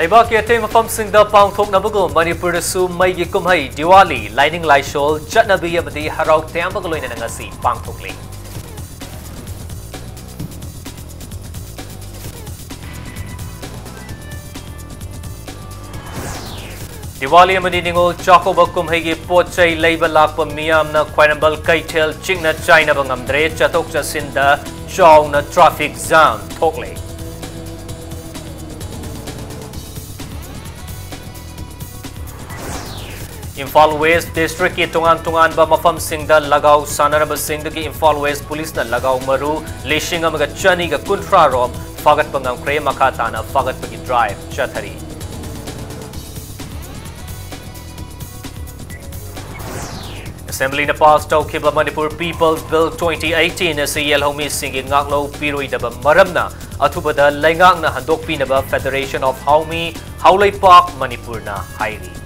Leibak ki atay mafamsingda paangthoknabagum Manipur su may gi kumhay Diwali lining laishol chatnabi amadi haraw tayambagaloy na ngasi paangthokli. Diwali amadi ningol chakoba kumhay gi potchay leiba lakpa miyam na Kwainambal Kaitel chingna China bangamdre chatok chasinda chaw na traffic jam thokli. Imphal West District ki tungan ba mafam singda lagaw sanaraba singda ki Imphal West Police na lagaw maru lishing amaga chani ga kuntra rom fagat pangang kre makata na fagat pagi drive chathari. Assembly na pass tau kibla Manipur People's Bill 2018 na si Yelhomi Singh ngaklo piroi daba maramna athubada laingak na handok pinaba Federation of Haumi Haulay Park Manipur na hairi.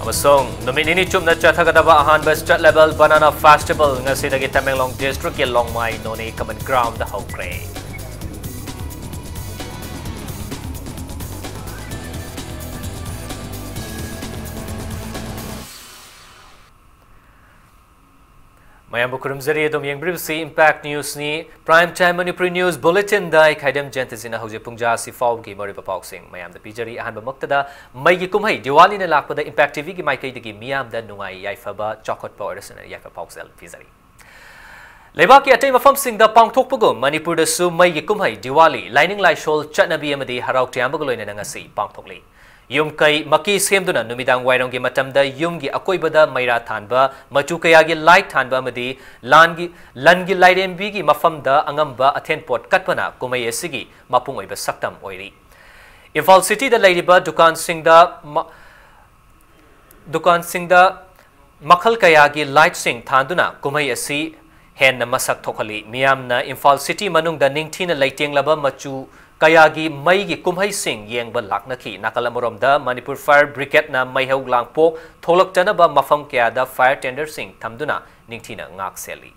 Amasong nominini chumna chathagadaba ahanba state level banana festival ngasi dagi Tamenglong district ki Longmai noni common ground the hokre. Mayam bukurum zariya dom yang briefsi Impact News ni Prime Time Manipuri News Bulletin dai khaidam jantazina hoje pungja si faw gi mari papaksing mayam da pijari ahan ba maktada mai gi kumhai Diwali na lakpada Impact TV gi mai kai digi miyam da nungai yaifaba chokot pa orasana yaifa paksel pijari Leba ki atay mafam sing da pangthok pagum Manipur da su mai gi kumhai Diwali lining laishol chatnabi amadi haraw tiambagaloy na ngasi pangthokli Yum kai maki semduna numidang wairong gi matamda yum gi akoibada maira thanba machu kaya gi light thanba amadi lan gi light mb gi mafamda angamba athen pot katpana kumai esigi mapung oiba saktam oiri Imphal City da laiba dukan singda makhal kaya gi light sing thanduna kumai esi hen na masak thokhali miyam na Imphal City manung da ningthina laiteng laba machu Kayagi may gi kumhay sing yeng ba laknaki nakalamurom da Manipur Fire Brigade na may haug langpok tholak tana ba mafam kaya da fire tender sing tamduna ningtina ngak seli.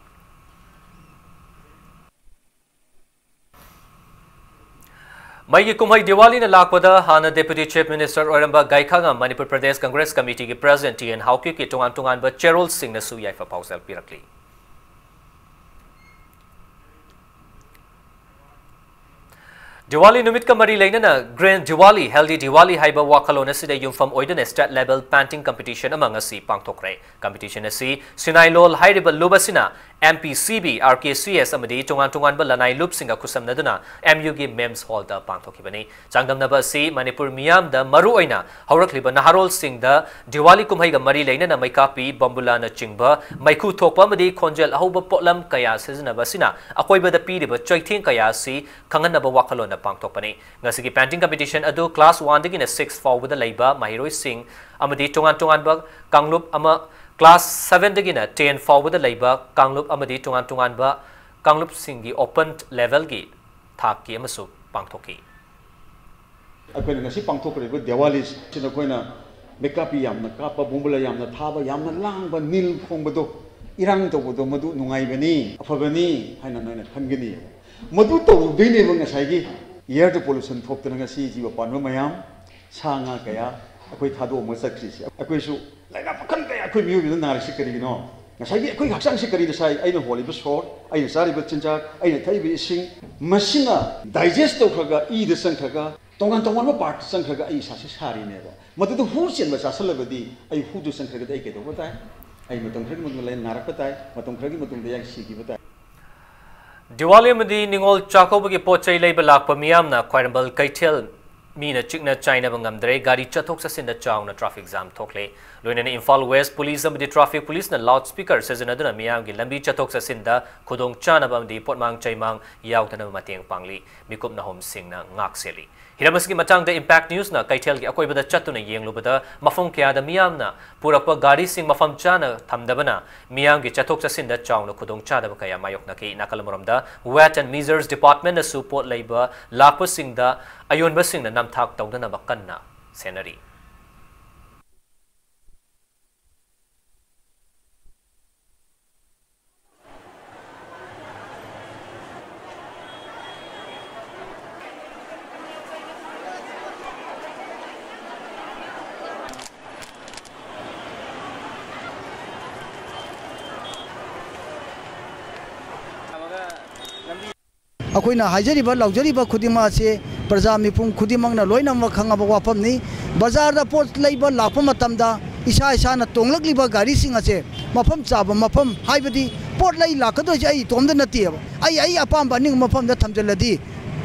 May gi kumhay Diwali na lakpada hana Deputy Chief Minister Oramba Gaikanga Manipur Pradesh Congress Committee ki President Tian Hauki ki tungan ba Cherol Singh na suyay fa pausel pirakli. Diwali numit ka mari laina na Grand Diwali Healthy Diwali haiba wakalona sida yumfam oidana state level panting competition among asi pangtokre competition asi sinailol hairiba lubasina MPCB RKCS amadi tungan ba lanai lup singa kusam naduna MU gi MEMS hall da pangtokibani changdam naba si Manipur miyam da maru oina haurakliba naharol sing da Diwali kumhai ga mari laina na maikapi bambula na chingba maiku thokpa amadi khonjel ahoba potlam kaya sejna basina akoiba da piriba choithing kaya si kangan naba wakalona pangtokpani ngasigi painting competition adu class 1 dagi na 6 forward da laiba mahiroi sing amadi tungan ba kanglup ama class 7 dagi na 10 forward da laiba kanglup amadi tungan ba kanglup singi open level gi thak ki amasu pangthoki akoina ngasi pangthokre ba Diwali sina koina makeup yamna kapa bumbula yamna thaba yamna langba nil khongbodo irang tobodo madu nungai bani afabani haina noina khangini madu to dine ba ngasai air pollution thoptana ngasi jiba panwa mayam sanga kaya akoi thado mo sakri akoi su laina pakhan kaya akoi miu bi na ri kari no ngasai gi akoi haksang si kari da sai aina holi ba sor aina sari ba chinjak aina thai bi sing machine digest to khaga I da sang khaga tongan ba part sang khaga ai sa si sari ne ba madu to hu chen ba sa salabadi ai hu du sang khaga ai ke do ba tai ai matung khagi matung lai narak ba tai matung khagi matung da yang si gi ba tai Diwali amadi ningol chakoba ki pochai leiba lakpa miyam na Kwainambal Kaitel mina chikna China bangamdre gari chathok sa sinda chawna traffic jam thokle loina na Imphal West Police amadi traffic police na loudspeaker sejana duna miyam gi lambi chathok sa sinda khudong chana bamdi potmang chaimang yautana mateng pangli mikup na hom sing na ngak seli Hiramasgi matang da Impact News na Kaitel gi akoi bada chatuna yenglubada mafam kya da miyam na purakpa gari sing mafam chana thamdabana miyam gi chathok sa sinda chawna khudong chada kaya mayok na ki nakalamuramda Wet and Measures Department na support labor lakpa sing da ayon ba sing na namthak tawdana bakanna senari अखोइना हाइजरिबा लौजरिबा खुदिमा से प्रजा मिपुम खुदिमंगना लोइनम खंगाबा वाफमनी बाजार दा pot लैबा लापा मतमदा इसा इसाना तोंगलकलिबा गाड़ी सिंग असे मफम चाबा मफम हाइबदी pot लै लाकदोय आई तोमदा नतियब आई अपाम बनिंग मफम दा थमजलदी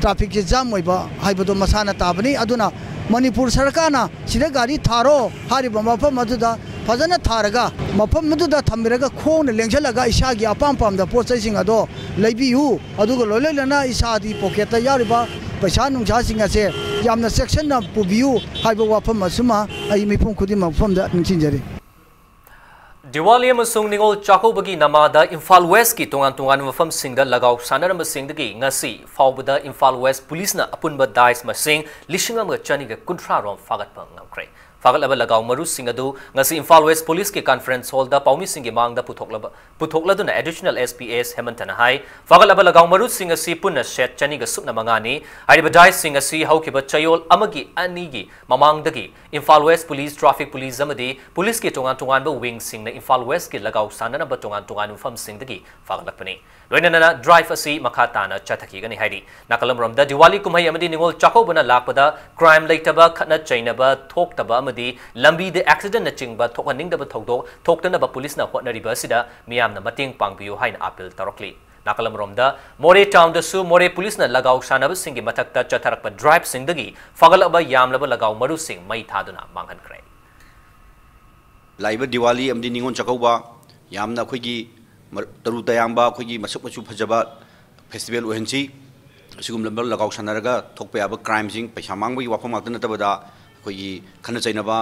traffic के जाम होइबा हाइबदो मसाना ताबनी अदुना मणिपुर सरकारना सिदा गाड़ी थारो हारिबा मफम अदुदा फजना थारगा मफम मदुदा थमिरगा खोंग लेंजलगा इसागी अपाम पामदा पोट सिंग अदो लैबियु अदुगा लोलेलना इसादी पॉकेट यारिबा पैसा नुंजा सिंग असे यामना सेक्शन ना पुबियु हाइबा वाफम असुमा आई मिपुम खुदि मफम दा निंचिंजरी Diwali amasung ningol chakobagi namada Imphal West ki tongan mafam singda lagaw sanaramba singdagi ngasi fawbada Imphal West police na apunba dais masing lishingam ga chaniga kuntra rom fagat pang ngamkre fagat laba lagaw maru singadu ngasi Imphal West police ki conference hall da paumi singi mangda puthokla duna additional SPS Hemantana hai fagat laba lagaw maru singasi punna set chaniga sukna mangani ariba dais singasi haukiba chayol amagi anigi mamangdagi Imphal West police traffic police amadi police ki tongan ba wing sing na Imphal West ki lagaw sanana ba tongan mafam singdagi fagalakpani loinana drive asi makhatana chathaki gani haidi nakalamrom da Diwali kumhai amadi ningol chakobana lakpada crime laitaba khatna chainaba thoktaba amadi lambi de accident na chingba thokhaning da ba thokdok thoktana ba police na hotnariba sida miyamna mating pangbiu haina appeal tarokli nakalamrom da More town da su More police na lagaw sanaba singi mathakta chatharakpa drive singdagi fagalaba yamlaba lagaw maru sing mai thaduna manghankre लाइव दिवाली अमदी निंगोन चकौबा यामना अखोइगी तरु तयांबा अखोइगी मसक मचु फजबा festival ओहनसी सिगुम lumbar लगाव सनरगा थोकपे याबा क्राइम सिंग पैसा मांगबगी वाफम माक्तन नतबदा अखोइगी खन चैनबा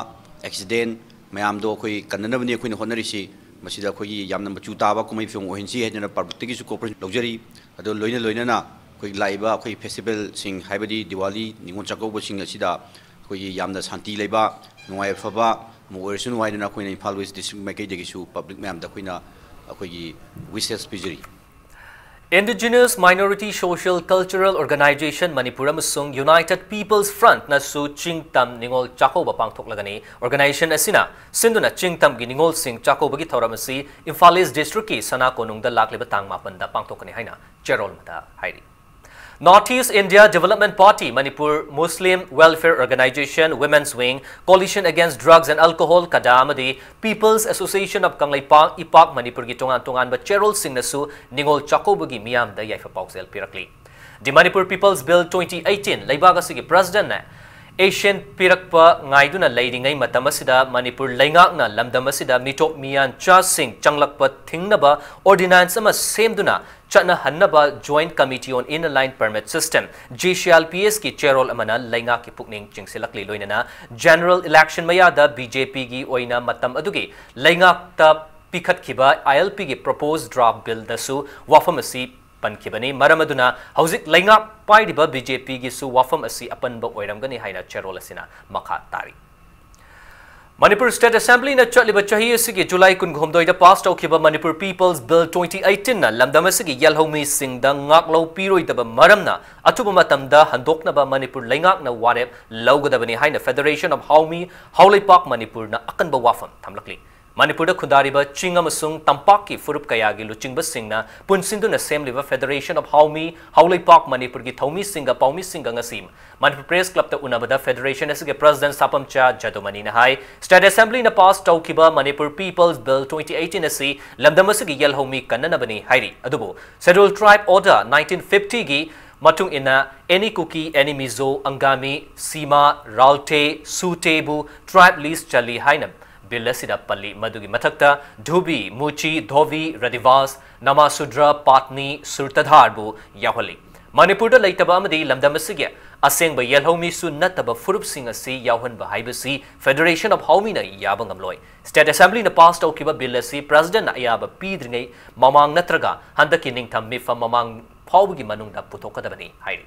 एक्सीडेंट मयामदो अखोइ कन्ननबनी अखोइना होनरिसी मसिदा अखोइगी यामना मचु ताबा कुमै फियम ओहनसी हेजना पब्लिकगी सु कोऑपरेशन लौजरी अदो लोइना अखोइ लाइव अखोइ फेस्टिवल सिंग हाइबदी दिवाली निंगोन चकौबा सिंग असिदा अखोइगी यामना शांति लेबा नुवाय फबा मोरसन वाइना अखोइना इम्फाल वेस्ट डिस्ट्रिक्ट मैकेदेगिसु पब्लिक मैम दखोइना अखोइगी विशेष पिजरी Indigenous Minority Social Cultural Organization Manipuri amasung United People's Front na su Chingtam ningol chakoba pangthoklagani organization asina sinduna Chingtam gi ningol sing chakoba gi thoramasi Imphal East District ki sana konung da lakliba tang mapan da pangthokani haina cherol mata hairi Northeast India Development Party, Manipur Muslim Welfare Organization, Women's Wing, Coalition Against Drugs and Alcohol, Kadamadi, People's Association of Kanglaipang, Ipak, Manipur ki tongan ba Cherol Singh nasu ningol chakobagi miyam da yaifa pauksel pirakli. The Manipur People's Bill 2018, Laibaga sige President na Asian Pirakpa ngaiduna leidingai matamasida Manipur laingakna lamdamasida mitop miyan cha sing changlakpa thingnaba ordinance ama semduna Chatna Hannaba Joint Committee on Inner-Line Permit System JCLPS ki chairol amana lainga ki pukning chingsilakli loinana General Election mayada BJP gi oina matam adugi lainga ta pikhat kiba ILP gi proposed draft bill dasu wafamasi pankibani maramaduna hauzik lainga paidiba BJP gi su wafam asi apanba oiramgani haina chairol asina makha tari Manipur State Assembly na chaliba chahi asigi July kun ghomdoi da passed aukiba Manipur People's Bill 2018 na lamdam asigi yalhomi singda ngaklo piroi daba maramna atuba matamda handokna ba Manipur laingak na warep laugadabani haina Federation of Haulaipak Manipur na akan ba wafam thamlakli Manipur da khundariba chingam sung tampak ki furup kayagi luchingba singna punsinduna semliba Federation of Haulaipak Manipur gi thomi singa paumi singa ngasim Manipur Press Club ta unabada Federation asige President Sapamcha Jadomani na hai State Assembly na passed taukiba Manipur People's Bill 2018 asi lamdamasigi yelhomi kannanabani hairi adubo Scheduled Tribe Order 1950 gi matung ina any kuki any mizo angami sima ralte sutebu tribe list chali hainam Bilasida Palli Madugi Matakta, Dhubi, Muchi, Dhovi, Radivas, Namasudra, Patni, Surtadharbu, Yaholi. Manipur da Laitaba Amadi Lamdamasigya, Aseng ba Yelhomi su Nataba Furup Singasi, Yahan Bahibasi, Federation of Haumina, Yabangamloy. State Assembly na passed Okiba Bilasi, President Ayaba Pidringe, Mamang Natraga, Handakining Tamifa Mamang Paugi Manunda Putokadabani, Heidi.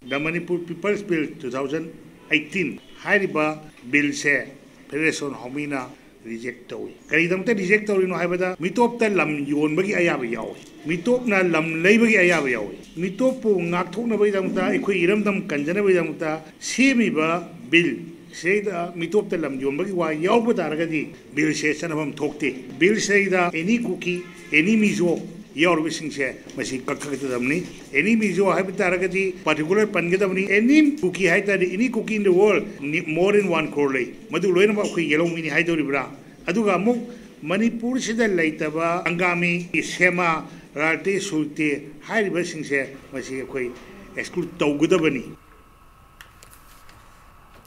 The Manipur People's Bill 2018 Hariba Bill se Federation Homina reject tawi. Kaya damta reject tawi no haibada mitop ta lam yon bagi ayaba yawi. Mitop na lam lay bagi ayaba yawi. Mitop po ngak thok na bagi damta ikoi iram dam kanjana bagi damta semi ba bill Sayda mitop the lam yombagi wa yauba taragadi bill say sanabam tokte. Bill sayda any cookie, any miso, your wishing share, Masi Kakadamni, any miso habitaragadi, particular Pangadamni, any cookie haita, any cookie in the world, more than one crore. Madulena yellow mini hydoribra. Adugamuk, Manipur Sida Laitaba, Angami, Shema, Rate Sulte, high wishing share, Masi exclude Togudabani.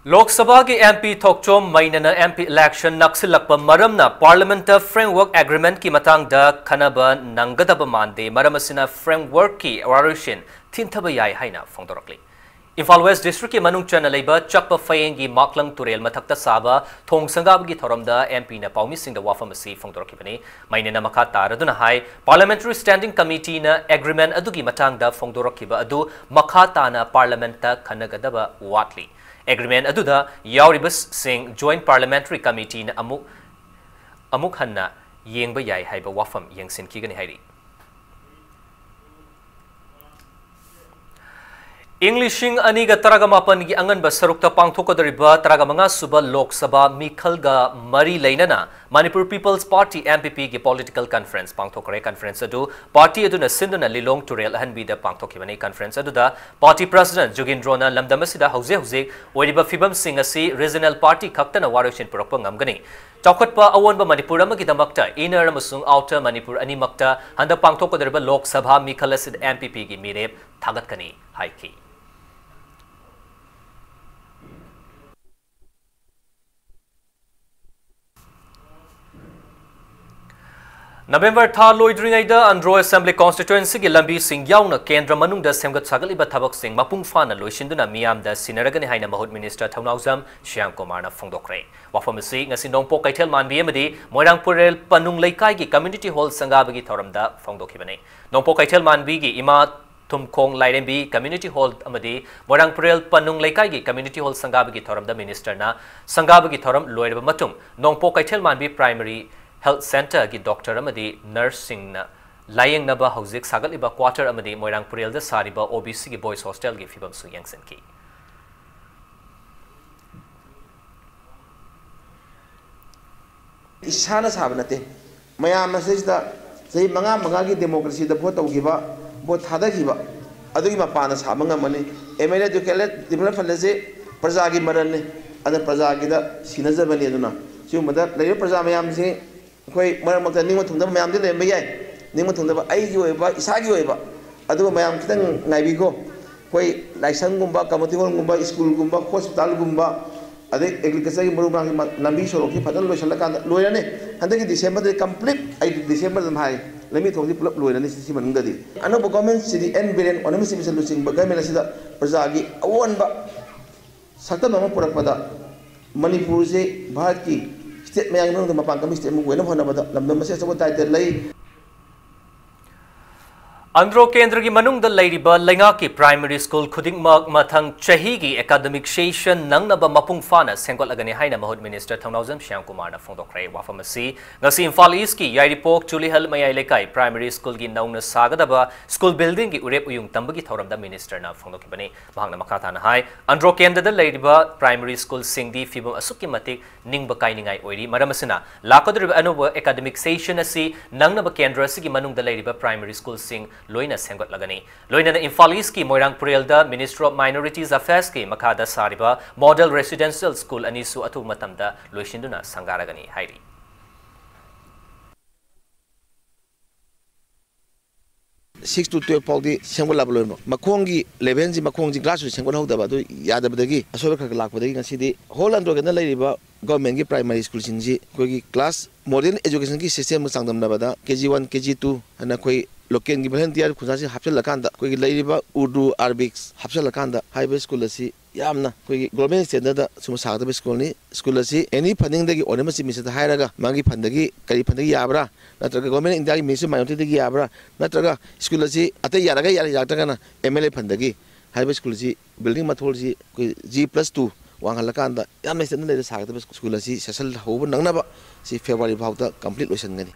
Lok Sabha ki MP Thokchom Mainana MP election Naksilakpa Maramna Parliament Framework Agreement ki matang da Kanaba Nangadaba Mande Maramasina Framework ki Warushin Tintabayai Haina Fongdorakli. Imphal West District ki Manung Chana Labor Chakpa Fayengi Maklang Turel Matakta Saba Thong Sangab ki Thoramda MP na Paumi Singh da Wafamasi Fongdorakipani Mainana Makata Raduna Hai Parliamentary Standing Committee na Agreement Adugi Matang da Fongdorakiba Adu Makata na Parliamenta Kanagadaba Watli. Agreement aduda Yauribus Singh Joint Parliamentary Committee na amuk hanna yengba yai haiba wafam yengsin kigani hairi. Englishing aniga taragamapan gi angan ba sarukta pangthokadariba taragamanga suba Lok Sabha Mikhalga Mari Lainana Manipur People's Party MPP gi political conference pangthokare conference adu party aduna sinduna Lilong Turel hanbi da pangthokibani conference aduda party president Jugindrona lamdamasida hauze oiriba Fibam Singh asi regional party khaktana waroshin purakpa ngamgani Chawkhatpa awonba Manipur amagi damakta inner amasung outer Manipur animakta handa pangthokadariba Lok Sabha Mikhalasid MPP gi mirep thagatkani haiki November tha loidringaida Andro Assembly Constituency gi lambi sing yauna Kendra manungda semgat sagaliba thabak sing mapung fana loisinduna miyamda sinaragani haina mahut minister Thaunauzam Shyam Kumar na phongdokre wafamasi ngasi nongpo kaithel manbi amadi Moirangpurel Panung Laikai gi community hall sangabagi thoramda phongdokhibani nongpo kaithel manbi gi ima Thumkhong Lairembi community hall amadi Moirangpurel Panung Laikai gi community hall sangabagi thoramda minister na sangabagi thoram loirba matung nongpo kaithel manbi primary Health Center ki doctor amadi nursing na layeng naba hauzik sagal iba quarter amadi Moirangpurel da sariba OBC ki boys hostel ki fibam su yangsen ki Isana sabanate maya message da sei manga ki democracy da vote giba vote hada giba adu ma pana sabanga mani MLA jo kele develop falaje praja gi maranne ada praja gi da sinaja bani aduna siu mada layo praja mayam se koi maram makta ningma thungda mayam de lemba yai ningma thungda ba ai gi oiba isa gi oiba adu mayam kitang naibi ko koi laisang gumba community hall gumba school gumba hospital gumba ade agriculture gi maru bang lambi sorok ki fadan lo sala kan lo yane handaki December de complete ai December dam hai lemi thongji pulap lo yane si manung di ano government city en biren onami si misal lucing ba gamela sida praja gi awon ba sakta nama purak pada Manipur se bharat ki state mayang nung mapang kami state mu wenam hona bada lamdam masih sabot title lai Andro Kendra ki manung da lairiba Lenga ki primary school khuding mak mathang chahi gi academic session nang na ba mapung fana sengkol agani haina mahut minister Thaunauzam Shyam Kumar na phongdokre wafamasi ngasi Imphal East ki Yairipok Chulihal Mayai Lekai primary school gi nauna sagadaba school building gi urep uyung tambagi thoram da minister na phongdokibani bahangna makata na hai Andro Kendra da lairiba primary school singdi fibam asukki matik ningba kainingai oiri maramasina lakodriba anuba academic session asi nang na ba kendra sigi manung da lairiba primary school sing Loina Sengot Lagani. Loina Imphal East ki Moirangpurel da Minister of Minorities Affairs ki Makada Sariba Model Residential School anisu atu matamda loishinduna sangaragani hairi. Six to 12 pawdi sengol lablo makhongi 11 ji makhongi class sengol hawdaba do yadabadagi asoba khak lakpadagi ngasidi whole andro gana lairiba government ki primary school singji kogi class modern education ki system sangdam nabada kg1 kg2 ana koi local ki volunteer khunjasi hapsel lakanda kogi lairiba urdu arabic hapsel lakanda high school asi yamna kogi government standard da sum sagda school ni school asi any funding dagi onema si misata hairaga mangi fundagi kari fundagi yabra natraga government india ki ministry minority dagi yabra natraga school asi ate yaraga yatagana MLA fundagi high school si building mathol si G+2 wangalakanda yamna standard da sagda school asi sesal hobu nangnaba si February bauta complete loisangani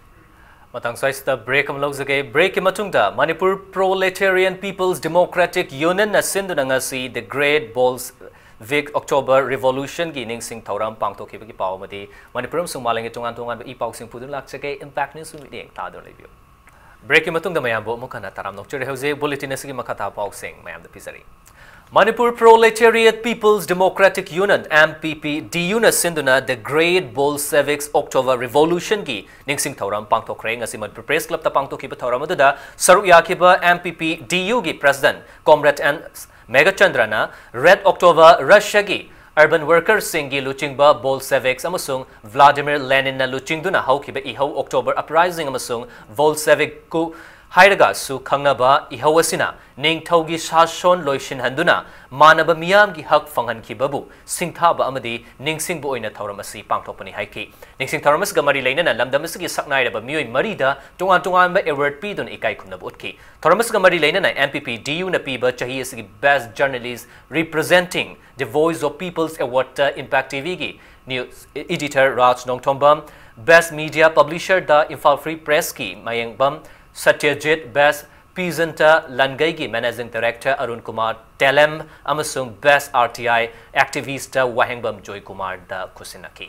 Matang saista break am logzage break matungda Manipur Proletarian People's Democratic Union na sinduna ngasi the Great Balls Vic October Revolution gi ningsing thoram pangtokhi bagi paw madi Manipuram sungmalang tungan tungan ba ipaw sing pudun lakchake impact news mi deng ta don lebio break matung da mayam bo mukana taram nok chere hoje bulletin asigi makata paw sing mayam da pisari Manipur Proletariat People's Democratic Union MPP DU Sinduna the Great Bolsheviks October Revolution gi ningsing thoram pangtokre ngasi Manipur Press Club ta pangtokhi ba thoram aduda saru yakiba MPP DU gi President Comrade and Megachandrana Red October Russia gi Urban Workers Singi Luchingba Bolsheviks amasung Vladimir Lenin na luchingduna haukiba ihau October Uprising amasung Bolshevik ku Hairaga su Kangnaba ihawasina ning taugi sashon loishin handuna manaba miyam gi hak fanghan ki babu singthaba amadi ningsing bu oina thauramasi pangthopani haiki ningsing thauramas gamari leina lamdamas gi saknai raba miyoi marida tungan ba award pi don ikai khunna butki thauramas gamari leina MPP DU na pi ba chahi asigi best journalist representing the voice of people's award impact TV gi news editor Raj Nongthombam best media publisher da Imphal Free Press ki Mayangbam Satyajit Best Presenter Langaigi Managing Director Arun Kumar Telem amasung Best RTI Activist Wahengbam Joy Kumar da Kusinaki.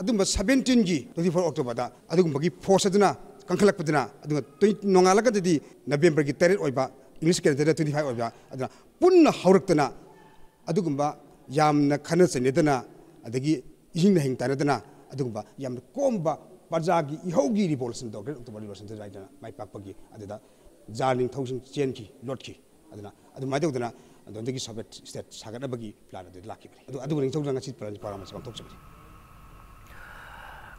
Adumba 17 gi 24 October da adumba gi force aduna kankalak paduna adunga nongalaga di November gi 3 oiba English calendar 25 oiba aduna punna hauraktana adugumba yamna khana senedana adagi ihingna hingtanadana adugumba yamna komba Bajagi ihogi revolution do October revolution da raidana mai pakpagi adada jarning thousand chenki lotki adana adu mai dodana adondagi Soviet state sagadabagi plan adu lakki adu ring thong ngasi plan paramas bang thoksabi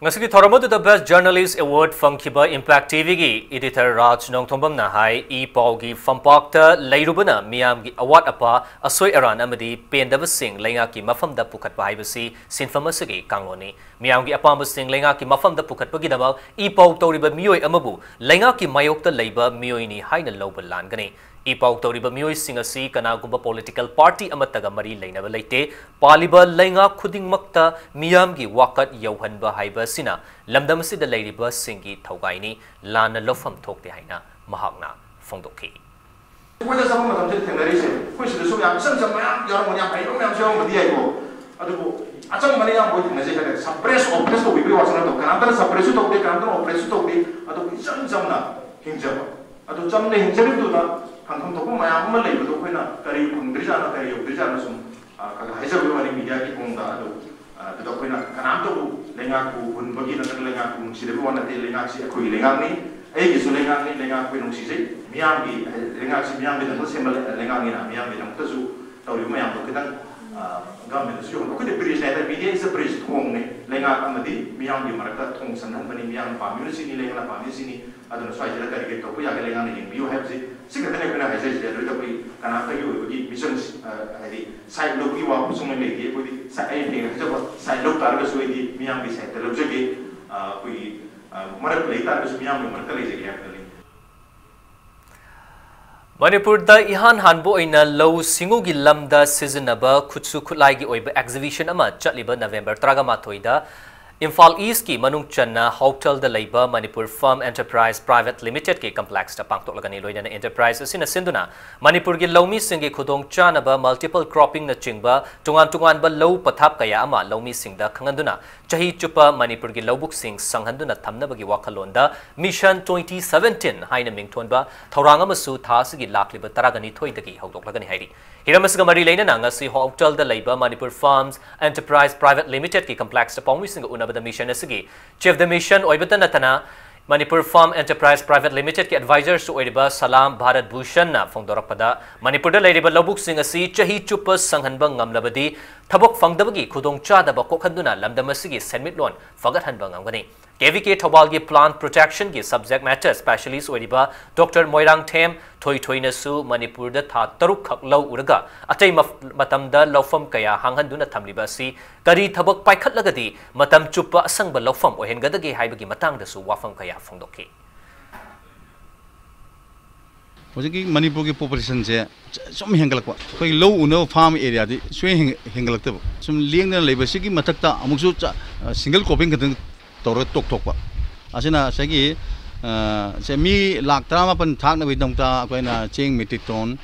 Ngasigi thoramadu the Best Journalist Award Funkiba Impact TV gi editor Raj Nongthombam na hai e paugi fampakta leirubana miyam gi award apa asoi aran amadi pendaba sing lenga ki mafam da pukhat ba haibasi sinfamasagi kangloni miyam gi apamba sing lenga ki mafam da pukhat pagi dama e pau toriba miyoi amabu lenga ki mayokta leiba miyoi ni haina loba langani e pau toriba miyoi singasi kana gumba political party amataga mari leinaba leite paliba lenga khuding makta miyam gi wakat yauhanba haiba sina lamdam sida leiriba singi thaugaini lana lofam thokte haina mahakna phongdokhi Whether some of them generation, which is so young, some young, Asam mani yang boleh nasi kan, suppress oppress tu bibi wasan tu, kan antara suppress tu dia, kan antara oppress tu dia, atau jam na hingga, atau jam na hingga itu na, kan tu pun maya amal lagi tu pun na, kari pundri jana sum, kalau hasil tu mari media ki pun dah tu tu pun na, kan antara lengah ku pun bagi nanti lengah ku sih depan nanti lengah si aku lengah ni, gisu lengah ni lengah ku nung sih, miam ki lengah si miam ni tu sembel lengah ni na, miam ni tu tu tahu dia miam tu kita government is young. Okay, the British letter media is a British home. Lenga amadi miyang di market home sanan bani miyang family sini lenga family sini. Adun swai jela kari kita pun yang lenga ni bio have si. Sehingga tadi kena hasil jadi kita pun karena apa you di mission hari side look you apa semua lagi. Pun di side ni kita pun side look target suai di miyang di side terus jadi pun market play target suai miyang di market lagi jadi apa ni. Manipur da ihan hanbo ina low singugi lamda sizinaba khutsu khulai gi oiba exhibition ama chatliba November 38 da Imphal East ki manung channa hotel da leiba Manipur Farm Enterprise Private Limited ki complex ta pangtok lagani loina enterprise sina sinduna Manipur gi lomi singi khudong chanaba multiple cropping na chingba tungan ba low pathap kaya ama lomi singda khanganduna chahi chupa Manipur gi lobuk sing sanghanduna thamna bagi wakhalonda Mission 2017 haina mingthonba thorang amasu thasigi lakliba taragani thoidagi hawdok lagani hairi Hiramasga mari leina na ngasi hotel da leiba Manipur Farms Enterprise Private Limited ki complex ta pongwi singa una the mission asigi chief the mission oibata natana Manipur Farm Enterprise Private Limited ki advisors su oiba Salam Bharat Bhushan na phongdorakpada Manipur da leiriba lobuk sing asi chahi chupa sanghanba ngamlabadi thabok phangdabagi khudong chadaba kokhanduna lamdamasigi senmit lon fagat hanba ngamgani KVK Thobalgi Plant Protection ki subject matter specialist oiba Dr. Moirang Them thoi nasu Manipur da tha taruk khak lau uraga atei matamda lawfam kaya hanghanduna thamliba si kari thabak paikhat lagadi matam chupa asangba lawfam ohengadagi haibagi matang da su wafam kaya phongdokhi Hojiki Manipur ki population je sum hengalakwa koi low uno farm area di swing hengalakta sum liengna leiba sigi matakta amuksu single cropping kadang tore tok pa asina sagi से मी लाख तरा मापन थाक नबी दंगता अखोइना Cheng metric ton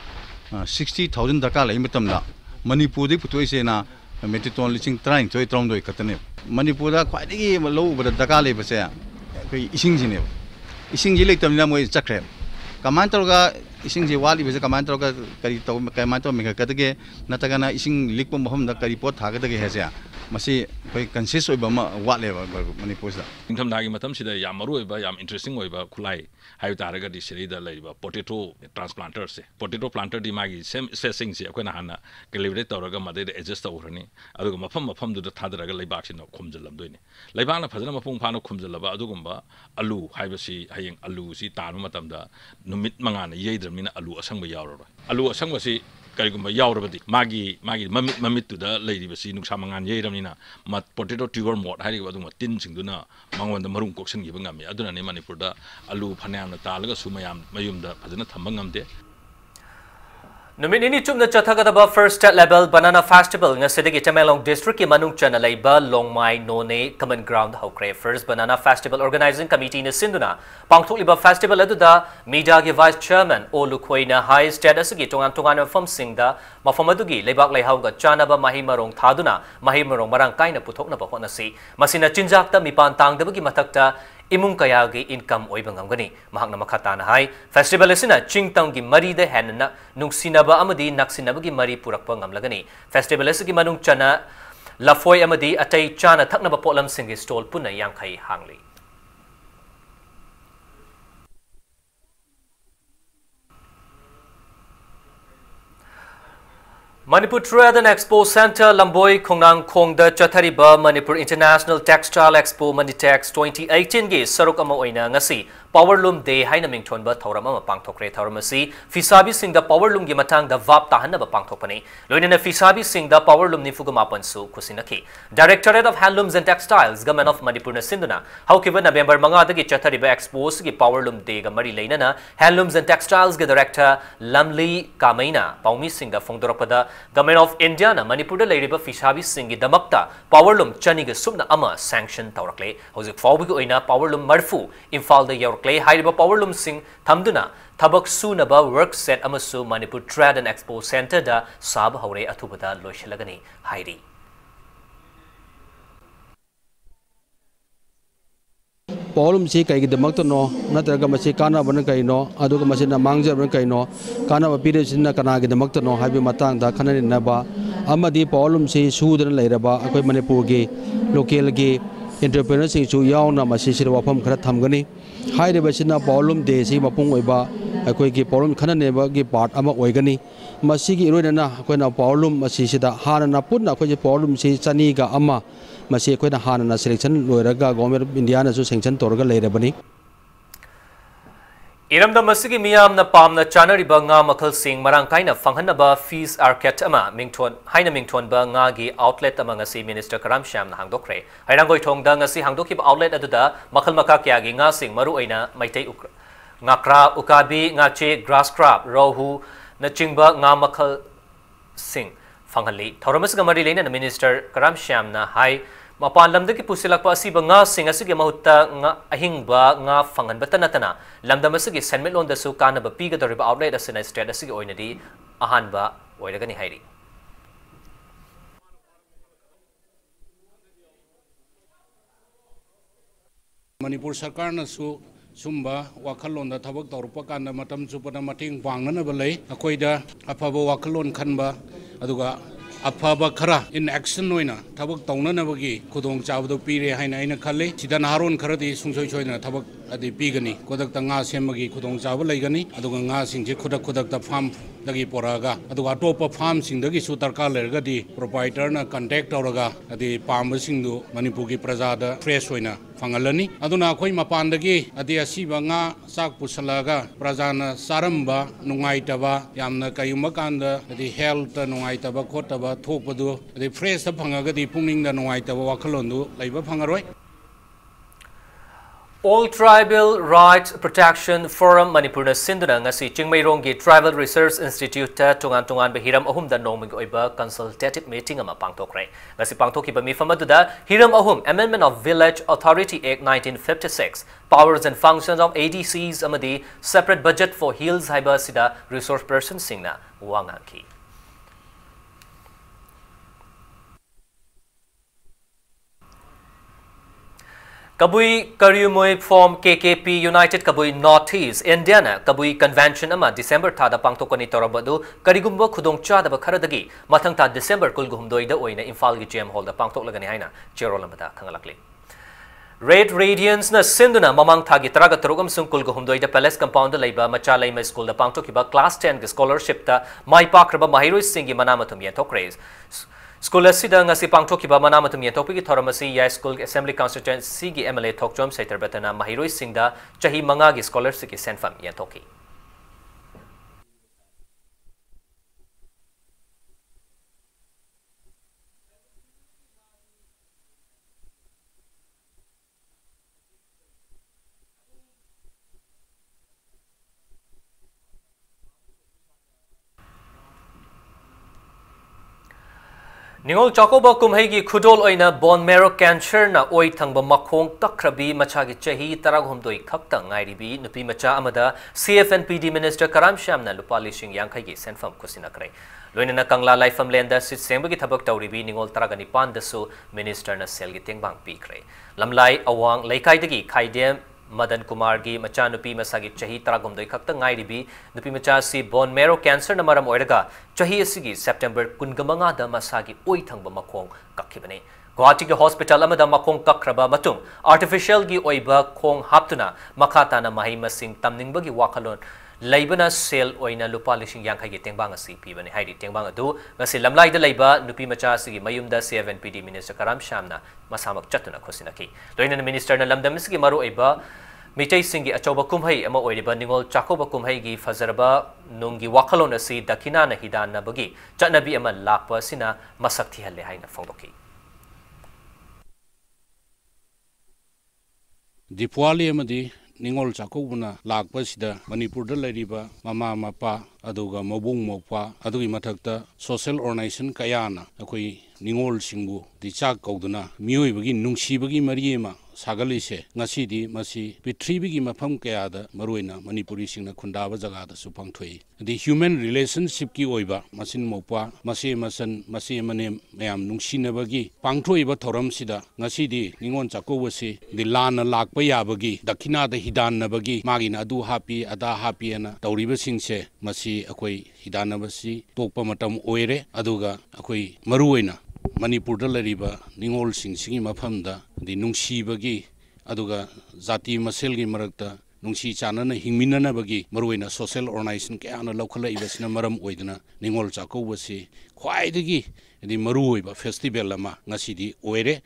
60,000 दरकार लई मतमदा मणिपुर दि पुतोइ से ना metric ton लिसिंग 13 खतने मणिपुर दा ख्वाइदगी लौबदा दरकार लेबसे अखोइ इसिंग जिने इसिंग जि लेतमना मोइ चखरे कमान तौरगा इसिंग जे वाली बसे कमान तौरगा करी तौ कमान तौ मेगा कदगे नतगना इसिंग लिकप महमदा करी पोत थागदगे हेसे मसी कोई कंसिस ओइबा वाले मणिपुर दा इंथम दागी मतम सिदा याम मरु ओइबा याम इंटरेस्टिंग ओइबा खुलाई हाइ तारगा दि सिरिदा लैबा पोटैटो ट्रांसप्लांटर से पोटैटो प्लांटर दि मागी सेम स्पेसिंग से अखोना हाना कैलिब्रेट तौरगा मदे एडजस्ट तौरनी अदुगा मफम दुदा थादरगा लैबाक सिन खुमजलमदोइने लैबाकना फजना मपुंग फानो खुमजलबा अदुगुंबा आलू हाइबसी हयेंग आलू सी तानु मतमदा नुमित मंगाना येद्रमिना आलू असंग यावरो आलू असंग बसी करिगुंबा यावरबदी मागी ममित तुदा लैरिबसी नुक्सा मंगान येरमनिना मत पोटैटो ट्यूबर मोड हाइरिबा दुमा तिन सिंगदुना मंगोंदा मरुम कोक्सनगिबा ngami aduna ne manipurda alu phanayamna talaga sumayam mayumda phajana thamba ngamde Numini chumna chathagadaba first state level banana festival ngasidagi Tamelong district ki manung chana laiba Longmai None common ground hokre first banana festival organizing committee na sinduna pangthokliba festival aduda media gi vice chairman Olukhoina high state asigi tongan mafam singda mafam adugi leibak leihauga chanaba mahi marong thaduna mahi marong marang kaina puthokna ba honasi masina chinjakta mipan tangdabagi mathakta imung kaya gi income oibangam gani mahakna makhatana hai festival asina chingtang gi mari de hanna nungsina ba amadi naksina ba gi mari purakpa ngamlagani festival asigi manung chana lafoi amadi atai chana thakna ba polam singi stall punna yangkhai hangli Manipur Trade and Expo Center Lamboi Khongnang Khongda Chathariba Manipur International Textile Expo Manitex 2018 gi saruk ama oina ngasi Powerloom Day haina mingthon ba thoram ama pangthokre thoramasi Fisabi Singda Powerloom gi matang da vap tahanna ba pangthokpani loinena Fisabi Singda Powerloom ni fugamapan su kusinaki Directorate of Handlooms and Textiles Government of Manipur na sinduna haukiba November manga dagi Chathariba Expo gi Powerloom Day ga mari leinana Handlooms and Textiles gi Director Lamli Kamaina Paumi Singda Fongdorapada Government of India na Manipur da leiriba Fisabi Singgi damakta Powerloom chaniga subna ama sanction tawrakle hojik fawbi oina Powerloom marfu Imphal da yarakle hairiba Powerloom sing thamduna thabak sunaba work set amasu Manipur Trade and Expo Center da sab haure athubada loishalagani hairi Powerloom si kai gi damak to no natraga masi kana ban kai no aduga masi na mangja ban kai no kana ba pire sin na kana gi damak to no habi matang da khanani na ba amadi Powerloom si sudan leiraba akoi Manipur gi local gi entrepreneur sing chu yaw na masi sir wafam khara thamgani haire ba sin na Powerloom day si mapung oiba akoi gi Powerloom khanane ba gi part ama oigani masi gi iroi na akoi na Powerloom masi sida hana na putna akoi gi Powerloom si chani ga ama masi akoi na hana na selection loiraga government of India na su sanction torga leirabani Iramda masigi miyam na pam na chanariba nga makal sing marang kaina fanghanaba fees arket ama mingthon haina mingthon ba nga gi outlet ama ngasi Minister Karam Sham na hangdokre hairangoi thongda ngasi hangdokib outlet aduda makal maka kya gi nga sing maru aina maitei nga crab ukabi nga che grass crab rohu na chingba nga makal sing fanghali thoramas ga mari leina na Minister Karam Sham na hai Mapan lamdagi pusilakpa asiba nga sing asigi mahutta nga ahingba nga fangan batanatana lamdam asigi senmelon dasu kana ba piga doriba outlet asina state asigi oinadi ahanba oiragani hairi Manipur Sarkar na su sumba wakalon da thabak tawrupa kanda matam chupana mating pangnana balai akoida afaba wakalon khanba aduga afaba khara in action oina thabak tawnanabagi khudong chabdo pire haina aina khalle sida naharon kharadi sungsoi choina thabak adi pigani kodak tanga semagi khudong chaba laigani aduga nga singje khudak ta farm dagi poraga aduga topa farm singdagi su tarka lergadi proprietor na contact tawraga adi pamba singdu Manipur gi prajada fresh oina fangalani aduna khoi mapandagi adi asiba nga sak pusalaga prajana saramba nungaitaba yamna kayuma kanda adi health nungaitaba khotaba thopadu adi fresh ta phangagadi pungning da nungaitaba wakhalondu laiba phangaroi All Tribal Rights Protection Forum Manipurna Sinduna ngasi Chingmeirongi Tribal Research Institute tungan hiram ahum da nomig oiba consultative meeting ama pangtokre ngasi pangtokiba mifam aduda hiram ahum Amendment of Village Authority Act 1956 Powers and Functions of ADCs amadi separate budget for hills haiba sida resource person singna wangaki Kabui Karyumoi form KKP United Kabui Northeast Indiana Kabui Convention ama December thada pangtokani torabadu karigumba khudong chadaba kharadagi mathang tha December kulguhumdoi da oina Imphal gi GM Hall da pangtoklagani haina cherolamada khangalakli Red Radiance na sinduna mamang thagi taraga tarugam sung kulguhumdoi da Palace Compound da leiba macha leima school da pangtokiba class 10 gi scholarship ta mai pakraba mahiroi singi manamatum yentokres School asida ngasi pangthokiba manamatum yentokpigi thoramasi ya school assembly constituency gi MLA thokjom seiter betana mahiroi singda chahi manga gi scholarship gi senfam yentoki Ningol Chakoba kumhegi khudol oina bone marrow cancer na oi thangba makhong takrabi machagi chahi taragumdoi khakta ngairibi nupi macha amada CFNPD Minister Karam Shamna lupali sing yangkhai gi senfam kusinakre loinana Kangla Laifam Lenda sit sembagi thabak tawribi ningol taragani pandasu minister na selgi tengbang pikre lamlai awang laikai dagi khaidem Madan Kumar gi macha nupi masagi chahi taragumdoi khakta ngairibi nupi macha si bone marrow cancer na maram oiraga chahi asigi September kungamanga da masagi oi thangba makhong kakhibane Guwahati gi hospital amada makhong kakraba matung artificial gi oiba khong haptuna makhata na mahi masing tamningba gi wakhalon laibana sel oina lupa lising yangkhai gi tengbang asi pibani haidi tengbang adu ngasi lamlai da laiba nupi macha sigi mayumda CFNPD Minister Karam Shamna masamak chatuna khosinaki loina minister na lamdam sigi maru oiba Mitai singi achoba kumhai ama oiriba ningol chakoba kumhai gi fazaraba nungi wakhalon asi dakina na hidan na bagi chanabi ama lakpa sina masak thihalle haina phongdoki Dipwali amadi ningol chakobuna lakpa sida Manipur da lariba mama mapa aduga mabung mokpa adugi mathakta social organization kayana akoi ningol singbu di chak kauduna mioi bagi nungsi bagi mariema sagalise ngasidi masi prithibigi mafam kayada maruina Manipuri singna khundaba jaga da supang thoi the human relationship ki oiba masin mopa masi masan masi mane mayam nungsina bagi pangthoi ba thoram sida ngasidi ningon chakowasi the lana lakpa yabagi dakina da hidan na bagi magina adu happy ada happy ana tawriba singse masi akoi hidan basi tokpa matam oire aduga akoi maruina Manipur da lariba ningol singsingi mafamda di nungsibagi aduga jati maselgi marakta nungsi chanana hingminana bagi maruina social organization kayana lokhala ibasina maram oidana ningol chakobasi khwaidagi di maruiba festival lama ngasidi oire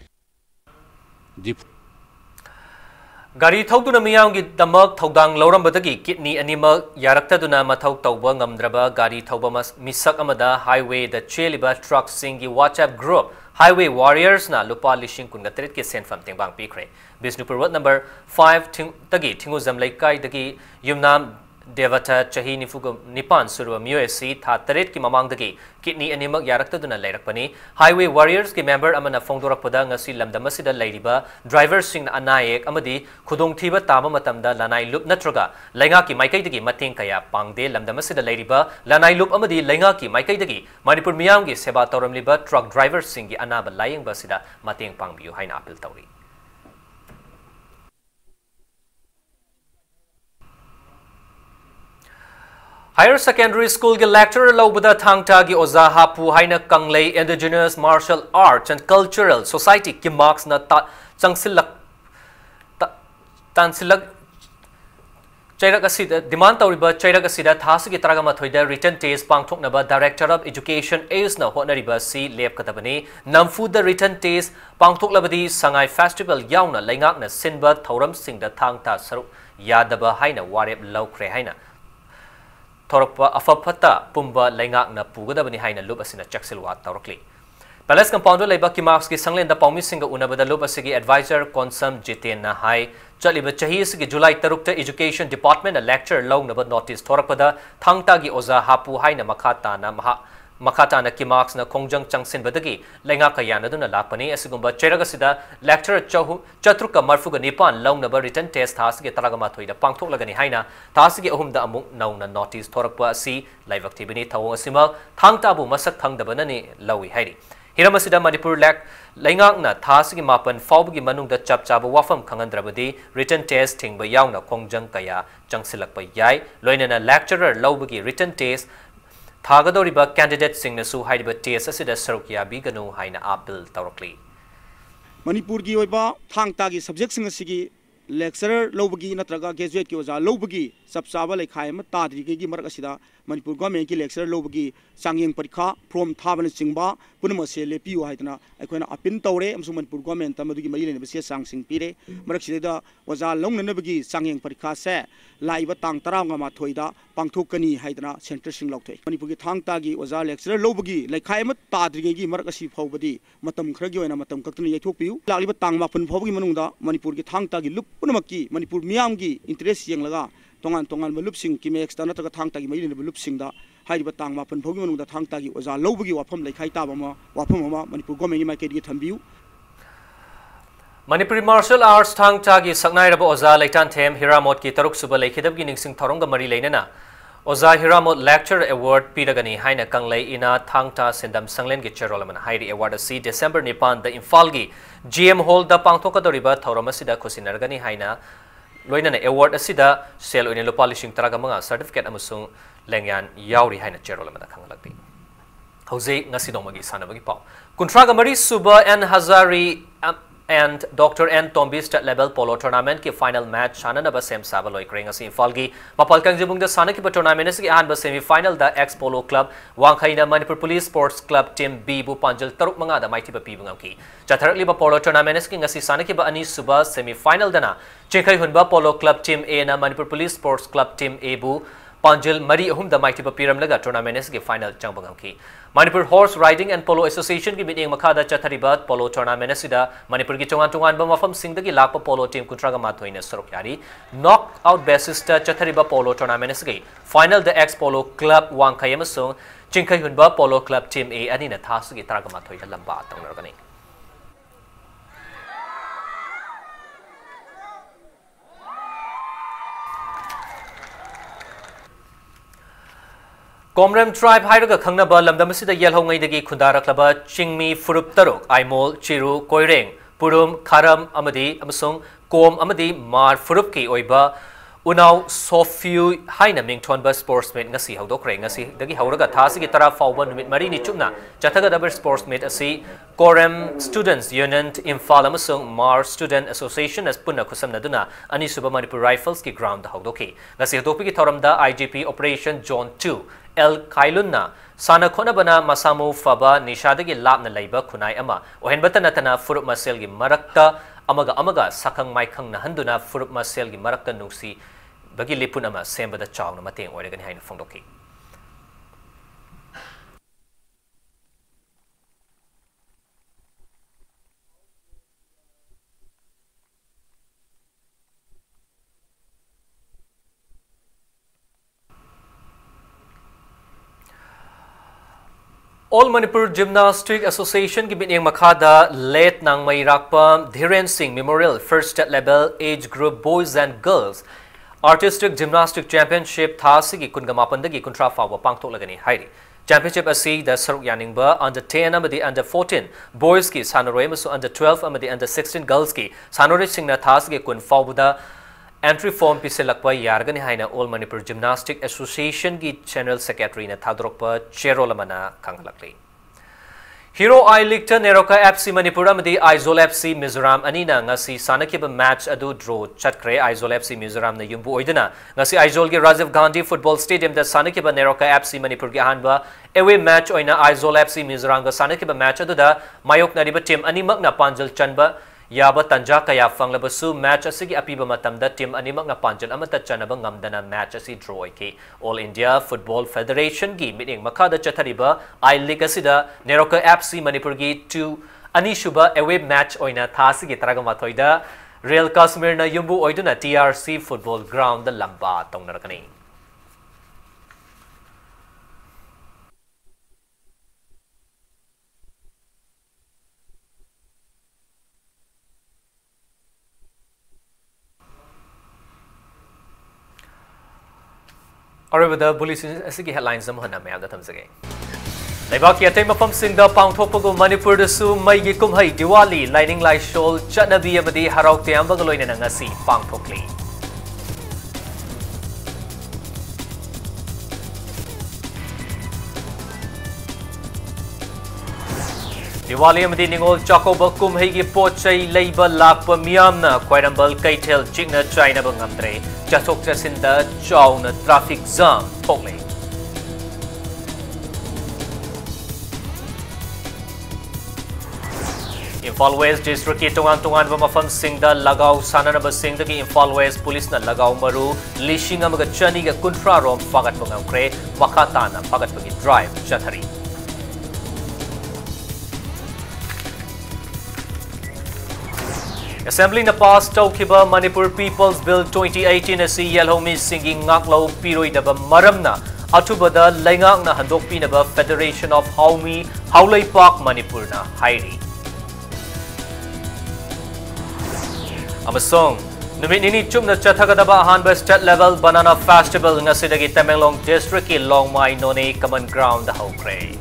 Gari thawduna miyamgi damak thawdang laurambatagi kidney anima yaraktaduna mathau tawba ngamdraba gari thawba misak amada highway da cheliba truck singi WhatsApp group Highway Warriors na lupa lishing kungatrit ki senfam tengbang pikre Bisnupur ward number 5 tagi thinguzam laikai dagi yumnam Devata chahi nipan surwa MUSC tha taret ki mamang dagi kidney animak yaraktaduna lairakpani Highway Warriors ki member amana phongdorakpada ngasi lamdamasida lairiba driver sing anaek amadi khudong thiba tama matamda lanai lup natroga lainga ki maikai dagi mating kaya pangde lamdamasida lairiba lanai lup amadi lainga ki maikai dagi Manipur miyam gi seba toramliba truck driver sing gi anaba laying basida mating pangbiu haina appeal tawri Higher Secondary School ki lecturer lawbada thangta gi oza hapu haina kanglei Indigenous Martial Arts and Cultural Society ki marks na tansilak chairak asida demand tawriba chairak asida thasigi taragama thoida written test pangthoknaba Director of Education AIS na honariba si lep katabani namfu the written test pangthoklabadi Sangai Festival yauna laingak na sinba thoram singda thangta saru yadaba haina warep lawkre haina Torpa afapata pumba laingak na pugadabani haina lup asina chaksilwa tawrakli Palace Compound Labour Kimarks ki Sanglen da Paumi Singa Unabada Luba Sigi Advisor Consum Jitin na Hai Chaliba Chahis ki July Tarukta Education Department a lecture long naba notice Thorapada Thangta gi Oza Hapu Haina Makata na Makata na Kimarks na Kongjang Changsin Badagi Lenga Kayana Duna Lapani Asigumba Cheragasida lecture Chatruka Marfuga Nipan long naba written test Hasigi Taragamatoi da Pangtok Lagani Haina Tasigi Ahum da Amuk na notice Thorakpa si live activity Tawang Asima Thangta Bu Masak Thang da Banani Lawi Hairi Hiramasida Manipur lek Laingakna Thasigi Mapan Faubugi Manung da Chap Chaba Wafam Kangandrabadi written test Ting Ba Yauna Kongjang Kaya Jangsilak Ba Yai Loinana lecturer Laubugi written test Thagadoriba candidate Singnasu Haidiba test Asida Sarukia Biganu Haina Apil Taurokli Manipur gi oiba thangta gi subject sing asigi lecturer lobagi natraga graduate ki oja lobagi sabsaba lekhai ma tadri gi marak asida Manipur government ki lecturer lobagi sangyeng parikha from thaban singba punama se lepiu haitana aikoina apin tawre amsu Manipur government tamadagi mari lene bese sang sing pire marak sida oja longnana bagi sangyeng parikha se laiba tang taranga ma thoida pangthokani haitana center sing lokthoi Manipur gi thangta gi oja lecturer lobagi lekhai ma tadri gi marak asi phawbadi matam khragi oina matam kaktani yaithokpiu lagliba tang mapun phawbagi manungda Manipur gi thangta gi lup punamaki Manipur miyam gi interest yenglaga tongan malup sing ki mex ta nataga thangta gi mailin lup sing da haiba tang mapan phogi manung da thangta gi oja lobagi wafam lekhai ta bama wafam ma Manipur government gi market gi thambiu Manipuri Martial Arts Thangta gi saknai raba oza Leitan Them Hiramot ki taruk suba lekhidab gi ningsing thoronga mari leinana Oza Hiramot Lecture Award Piragani Haina Kanglei Ina Thangta Sindam Sanglen gi Cherolaman Hairi Award si December Nipan da Imphal gi GM Hall da Pangthoka doriba thoramasida Khusinargani Haina Loinana award asida sel oine lupa lising taraga mga certificate amusung lengyan yauri haina Cherolaman khangalakti Jose ngasi domagi sanabagi pau Kuntraga Mari Suba and Hazari and Dr. N. Tombi State Level Polo Tournament ki final match Shanana ba sem sabaloi krengasi Infalgi Mapalkang Jibung da Sana ki tournament is ki ahan semi final da ex Polo Club Wangkhaina Manipur Police Sports Club Team B bu Panjal taruk mga da maiti ba pibungam ki Chatharakli ba Polo Tournament is ki ngasi Sana ki ba ani suba semi final dana Chingkai Hunba Polo Club Team A na Manipur Police Sports Club Team A bu Panjal Mari Ahum da maiti ba piram laga tournament is ki final changbangam ki Manipur Horse Riding and Polo Association ki meeting makada chatharibat polo tournament sida Manipur ki tongan ba mafam singdagi lakpa polo team kuntraga mathoina sarok yari knock out basis ta chathariba polo tournament sigi final the ex polo club Wangkhay amasung Chingkai Hunba Polo Club Team A anina thasigi taraga mathoina lamba tangnargani Komram tribe Hairaga Kangnaba Lamdamasida Yelhongai dagi Kundaraklaba Chingmi Furup Taruk Aimol Chiru Koireng Purum Karam Amadi Amasung Kom Amadi Mar Furupki Oiba Unau Sofiu Haina Mingtonba Sportsmate Ngasi Haudokre Ngasi Dagi Hauraga Tasigi Tara Fauba Numit Marini Chupna Chataga Dabar Sportsmate Asi Koram Students Union Imphal Amasung Mar Student Association as Puna Kusam Naduna Ani Suba Manipur Rifles ki ground Haudoki Ngasi Hadopi ki Thoramda IGP Operation Zone 2 El Kailunna Sana Konabana Masamu Faba Nishadagi Lapna Labor Kunai Ama Ohenbata Natana Furup Maselgi Marakta Amaga Sakang Maikang Nahanduna Furup Maselgi Marakta Nusi Bagi Lipunama Semba the Chow Namating Oregon Haina Fondoki. All Manipur Gymnastic Association ki bining makada late nang may rakpa Dhiren Singh Memorial First State Level Age Group Boys and Girls Artistic Gymnastic Championship thasigi kungamapandagi kuntra fawa pangtok lagani hairi Championship asi da saruk yaningba under 10 amadi under 14 boys ki sanore masu under 12 amadi under 16 girls ki sanore singna thasigi kun fawda Entry form piselakpa yargani haina All Manipur Gymnastic Association ki General Secretary na thadrokpa Cherolamana kangalakli. Hero I League Neroka FC Manipur amadi Aizol FC Mizoram anina ngasi sanakiba match adu draw chatkre Aizol FC Mizoram na yumbu oidana ngasi Aizol ki Rajiv Gandhi Football Stadium da sanakiba Neroka FC Manipur ki ahanba away match oina Aizol FC Mizoram ga sanakiba match adu da mayok na riba team animak na panjal chanba Yaba tanja kaya fanglabasu match asigi apiba matamda team animak na panjal amata chanaba ngamdana match asi draw ki. All India Football Federation gi meeting makada chathariba I League asida Neroka FC Manipur gi 2 anishuba away match oina thasigi taragamathoida Real Kashmir na yumbu oiduna TRC Football Ground the lamba tongnarakani. Arriba the bulletin asigi headlines am hana mayam da thamsage. Laibaki atay mafam singda pangthokpagu Manipur da su maigi kumhai Diwali lining lai shol chanabi amadi harau tayamba galoina na ngasi pangthokli. Diwali amadi ningol chakoba kumhai gi pochai leiba lakpa miyamna Kwairambal Kaithel chikna China bangamtre chathok chasinda chawna traffic jam thokle. Imphal West District ki tungan ba mafam singda lagaw sananaba singda ki Imphal West Police na lagaw maru lishing amaga chani ga kuntra rom fagat bangamkre makatana fagat bagi drive chathari. Assembly na pass tawkiba Manipur People's Bill 2018 asi yelhomi singing ngaklo piroi daba maramna atubada laingak na handokpi na ba Federation of Haulai Park Manipur na hairi. Amasong numit nini chumna chathagadaba ahanba state level banana festival ngasidagi Tamenglong District ki Longmai Noni Common Ground hawkre.